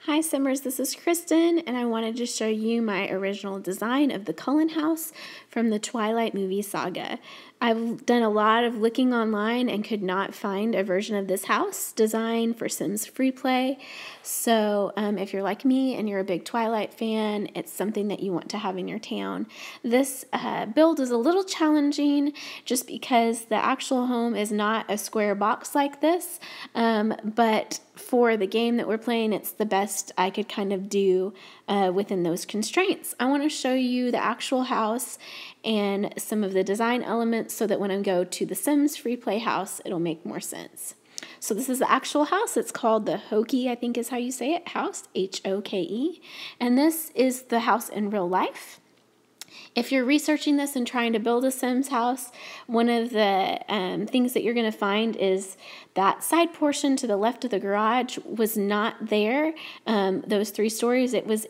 Hi Simmers, this is Kristen, and I wanted to show you my original design of the Cullen house from the Twilight movie saga. I've done a lot of looking online and could not find a version of this house design for Sims Freeplay. So if you're like me and you're a big Twilight fan, it's something that you want to have in your town. This build is a little challenging just because the actual home is not a square box like this, but for the game that we're playing, it's the best I could kind of do within those constraints. I want to show you the actual house and some of the design elements so that when I go to the Sims Freeplay house, it'll make more sense. So this is the actual house. It's called the Hoke, I think is how you say it, house, H-O-K-E. And this is the house in real life. If you're researching this and trying to build a Sims house, one of the things that you're going to find is that side portion to the left of the garage was not there. Those 3 stories, it was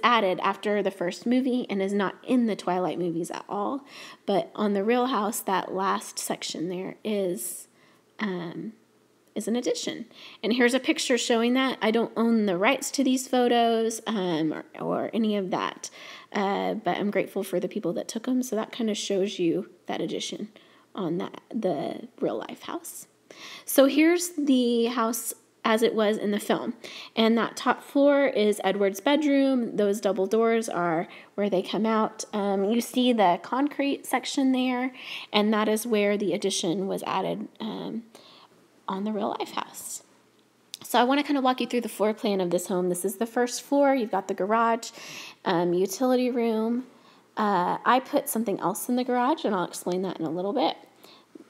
added after the first movie and is not in the Twilight movies at all. But on the real house, that last section there is an addition. And here's a picture showing that. I don't own the rights to these photos or any of that, but I'm grateful for the people that took them. So that kind of shows you that addition on the real life house. So here's the house as it was in the film. And that top floor is Edward's bedroom. Those double doors are where they come out. You see the concrete section there, and that is where the addition was added on the real life house. So I want to kind of walk you through the floor plan of this home. This is the first floor. You've got the garage, utility room. I put something else in the garage, and I'll explain that in a little bit.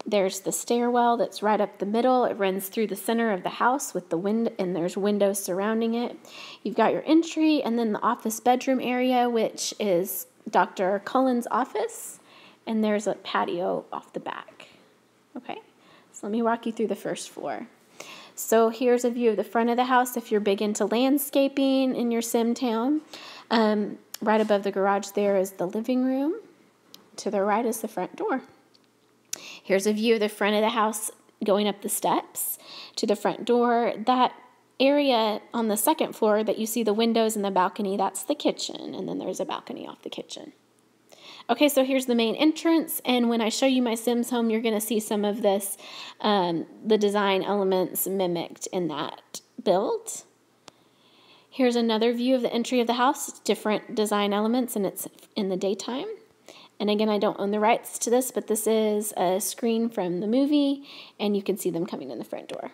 There's the stairwell that's right up the middle. It runs through the center of the house with the window, and there's windows surrounding it. You've got your entry, and then the office bedroom area, which is Dr. Cullen's office, and there's a patio off the back. Okay. So let me walk you through the first floor. So here's a view of the front of the house if you're big into landscaping in your sim town. Right above the garage there is the living room. To the right is the front door. Here's a view of the front of the house going up the steps to the front door. That area on the second floor that you see the windows and the balcony, that's the kitchen, and then there's a balcony off the kitchen. Okay, so here's the main entrance, and when I show you my Sims home, you're going to see some of this, the design elements mimicked in that build. Here's another view of the entry of the house, different design elements, and it's in the daytime. And again, I don't own the rights to this, but this is a screen from the movie, and you can see them coming in the front door.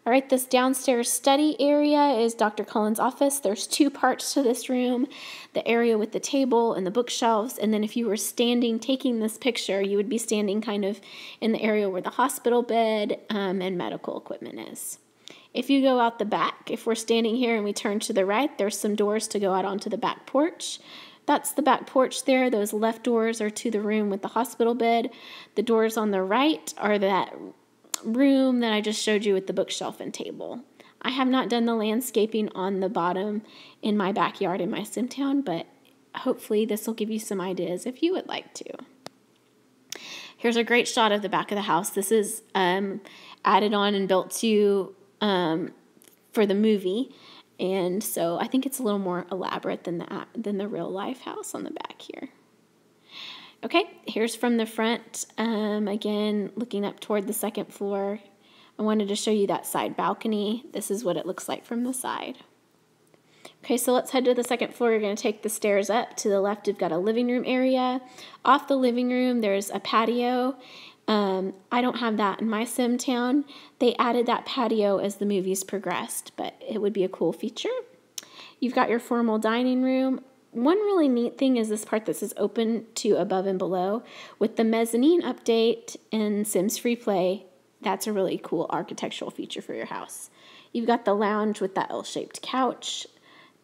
All right, this downstairs study area is Dr. Cullen's office. There's 2 parts to this room, the area with the table and the bookshelves. And then if you were standing taking this picture, you would be standing kind of in the area where the hospital bed and medical equipment is. If you go out the back, if we're standing here and we turn to the right, there's some doors to go out onto the back porch. That's the back porch there. Those left doors are to the room with the hospital bed. The doors on the right are that room that I just showed you with the bookshelf and table. I have not done the landscaping on the bottom in my backyard in my sim town, but hopefully this will give you some ideas if you would like to. Here's a great shot of the back of the house. This is added on and built to for the movie, and so I think it's a little more elaborate than the real life house on the back here. Okay, here's from the front, again, looking up toward the second floor. I wanted to show you that side balcony. This is what it looks like from the side. Okay, so let's head to the second floor. You're going to take the stairs up. To the left, you've got a living room area. Off the living room, there's a patio. I don't have that in my sim town. They added that patio as the movies progressed, but it would be a cool feature. You've got your formal dining room. One really neat thing is this part that says open to above and below. With the mezzanine update in Sims Freeplay, that's a really cool architectural feature for your house. You've got the lounge with that L-shaped couch,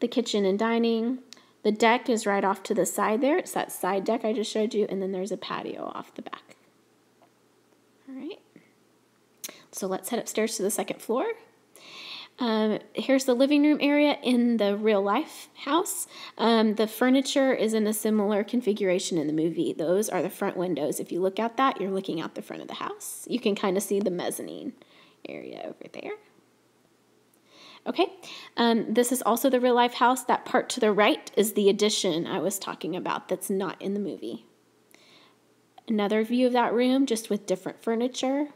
the kitchen and dining. The deck is right off to the side there. It's that side deck I just showed you, and then there's a patio off the back. All right. So let's head upstairs to the second floor. Here's the living room area in the real life house. The furniture is in a similar configuration in the movie. Those are the front windows. If you look at that, you're looking out the front of the house. You can kind of see the mezzanine area over there. Okay, this is also the real life house. That part to the right is the addition I was talking about that's not in the movie. Another view of that room, just with different furniture.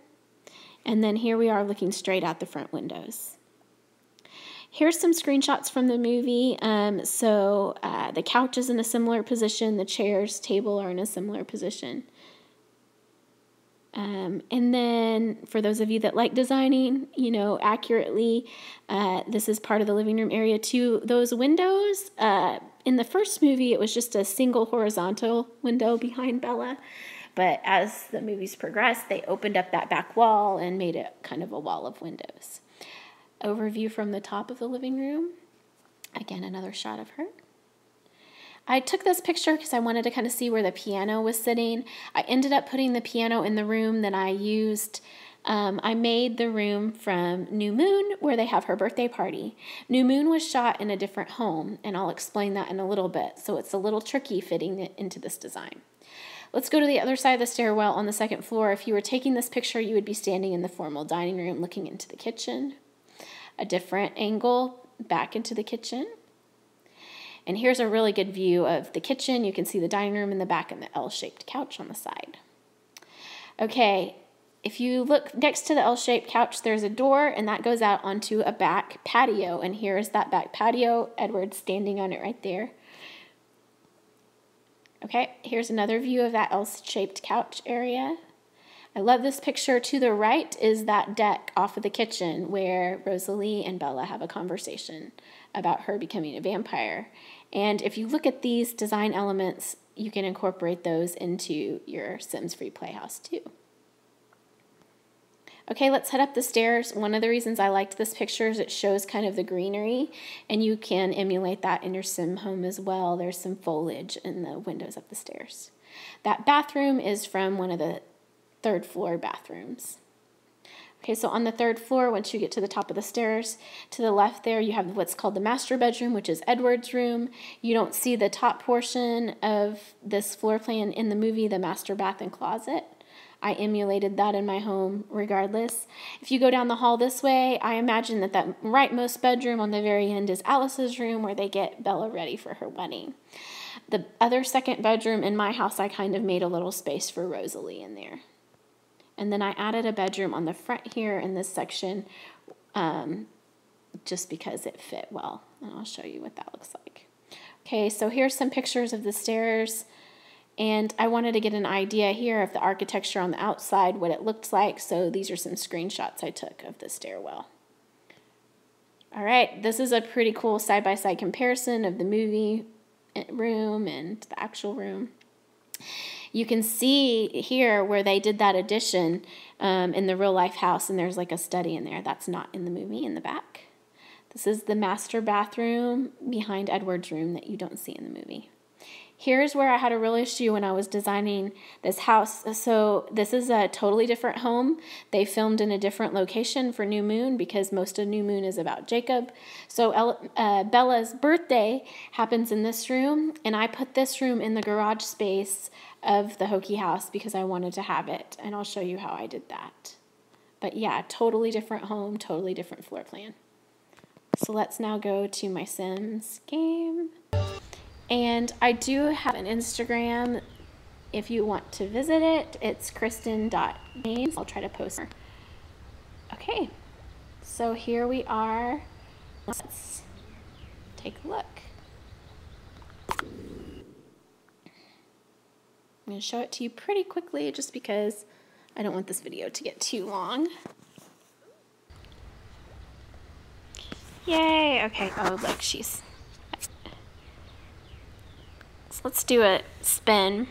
And then here we are looking straight out the front windows. Here's some screenshots from the movie. The couch is in a similar position. The chairs, table are in a similar position. And then for those of you that like designing, accurately, this is part of the living room area too. Those windows, in the first movie, it was just a single horizontal window behind Bella. But as the movies progressed, they opened up that back wall and made it kind of a wall of windows. Overview from the top of the living room. Again, another shot of her. I took this picture because I wanted to kind of see where the piano was sitting. I ended up putting the piano in the room that I used. I made the room from New Moon, where they have her birthday party. New Moon was shot in a different home, and I'll explain that in a little bit. So it's a little tricky fitting it into this design. Let's go to the other side of the stairwell on the second floor. If you were taking this picture, you would be standing in the formal dining room looking into the kitchen. A different angle back into the kitchen. And here's a really good view of the kitchen. You can see the dining room in the back and the L-shaped couch on the side. Okay, if you look next to the L-shaped couch, there's a door, and that goes out onto a back patio. And here's that back patio. Edward's standing on it right there. Okay, here's another view of that L-shaped couch area. I love this picture. To the right is that deck off of the kitchen where Rosalie and Bella have a conversation about her becoming a vampire. And if you look at these design elements, you can incorporate those into your Sims Free Playhouse too. Okay, let's head up the stairs. One of the reasons I liked this picture is it shows kind of the greenery, and you can emulate that in your Sim home as well. There's some foliage in the windows up the stairs. That bathroom is from one of the third floor bathrooms. Okay, so on the third floor, once you get to the top of the stairs, to the left there, you have what's called the master bedroom, which is Edward's room. You don't see the top portion of this floor plan in the movie, the master bath and closet. I emulated that in my home regardless. If you go down the hall this way, I imagine that rightmost bedroom on the very end is Alice's room, where they get Bella ready for her wedding. The other second bedroom in my house, I kind of made a little space for Rosalie in there. And then I added a bedroom on the front here in this section just because it fit well. And I'll show you what that looks like. Okay, so here's some pictures of the stairs. And I wanted to get an idea here of the architecture on the outside, what it looked like. So these are some screenshots I took of the stairwell. All right, this is a pretty cool side-by-side comparison of the movie room and the actual room. You can see here where they did that addition in the real life house, and there's like a study in there. That's not in the movie in the back. This is the master bathroom behind Edward's room that you don't see in the movie. Here's where I had a real issue when I was designing this house. So this is a totally different home. They filmed in a different location for New Moon because most of New Moon is about Jacob. So Bella's birthday happens in this room, and I put this room in the garage space of the Hokey house because I wanted to have it, and I'll show you how I did that. But yeah, totally different home, totally different floor plan. So let's now go to my Sims game. And I do have an Instagram if you want to visit it. It's kristen.games. I'll try to post her. Okay, so here we are. Let's take a look. I'm going to show it to you pretty quickly just because I don't want this video to get too long. Yay, okay. Oh, look, she's... So let's do a spin.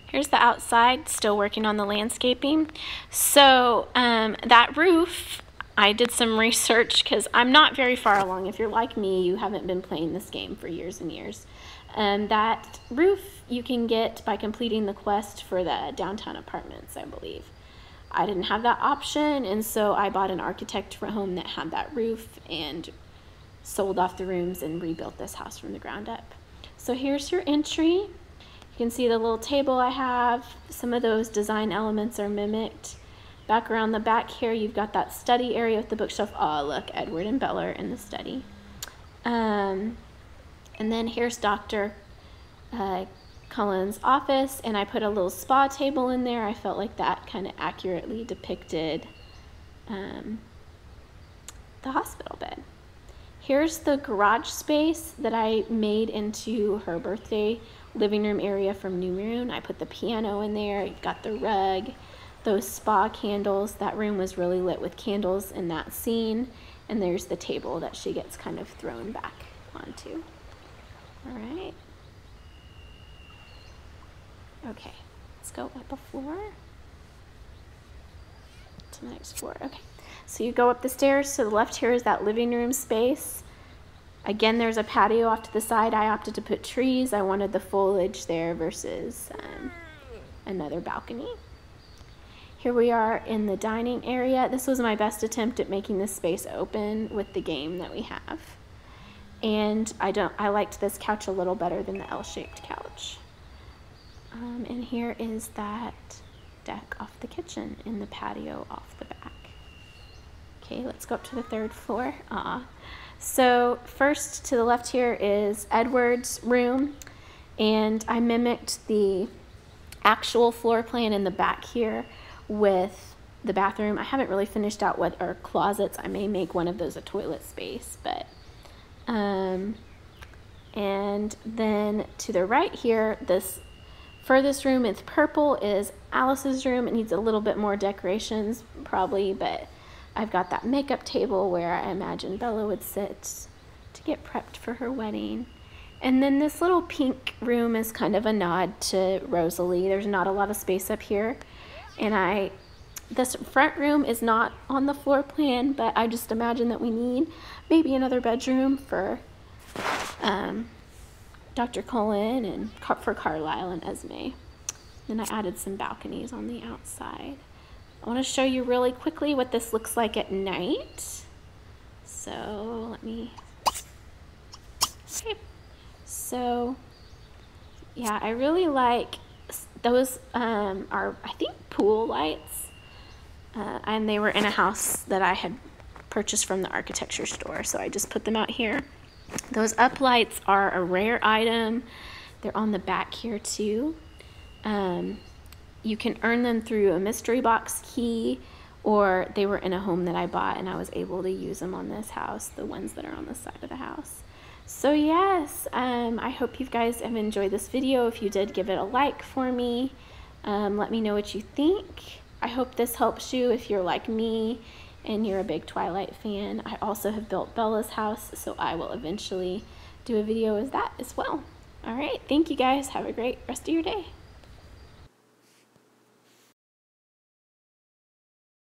Here's the outside, still working on the landscaping. So that roof, I did some research because I'm not very far along. If you're like me, you haven't been playing this game for years and years. That roof you can get by completing the quest for the downtown apartments, I believe. I didn't have that option, and so I bought an architect home that had that roof and sold off the rooms and rebuilt this house from the ground up. So here's your entry. You can see the little table I have. Some of those design elements are mimicked. Back around the back here, you've got that study area with the bookshelf. Oh, look, Edward and Bella are in the study. And then here's Dr. Cullen's office, and I put a little spa table in there. I felt like that kind of accurately depicted the hospital bed. Here's the garage space that I made into her birthday living room area from New Moon. I put the piano in there. You've got the rug, those spa candles. That room was really lit with candles in that scene. And there's the table that she gets kind of thrown back onto. All right. Okay, let's go up a floor to the next floor. Okay, so you go up the stairs. To the left here is that living room space. Again, there's a patio off to the side. I opted to put trees. I wanted the foliage there versus another balcony. Here we are in the dining area. This was my best attempt at making this space open with the game that we have. And I liked this couch a little better than the L-shaped couch. And here is that deck off the kitchen in the patio off the back. Okay, let's go up to the third floor. So first to the left here is Edward's room, and I mimicked the actual floor plan in the back here with the bathroom. I haven't really finished out what are closets. I may make one of those a toilet space, but and then to the right here, this furthest room is purple, is Alice's room. It needs a little bit more decorations probably, but I've got that makeup table where I imagine Bella would sit to get prepped for her wedding. And then this little pink room is kind of a nod to Rosalie. There's not a lot of space up here. And this front room is not on the floor plan, but I just imagine that we need maybe another bedroom for Dr. Cullen and for Carlisle and Esme. Then I added some balconies on the outside. I want to show you really quickly what this looks like at night. So let me, okay. So yeah, I really like those are, I think, pool lights. And they were in a house that I had purchased from the architecture store. So I just put them out here. Those up lights are a rare item. They're on the back here too. You can earn them through a mystery box key, or they were in a home that I bought and I was able to use them on this house, the ones that are on the side of the house. So yes, I hope you guys have enjoyed this video. If you did, give it a like for me. Let me know what you think. I hope this helps you if you're like me and you're a big Twilight fan. I also have built Bella's house, so I will eventually do a video as that as well. All right, thank you guys. Have a great rest of your day.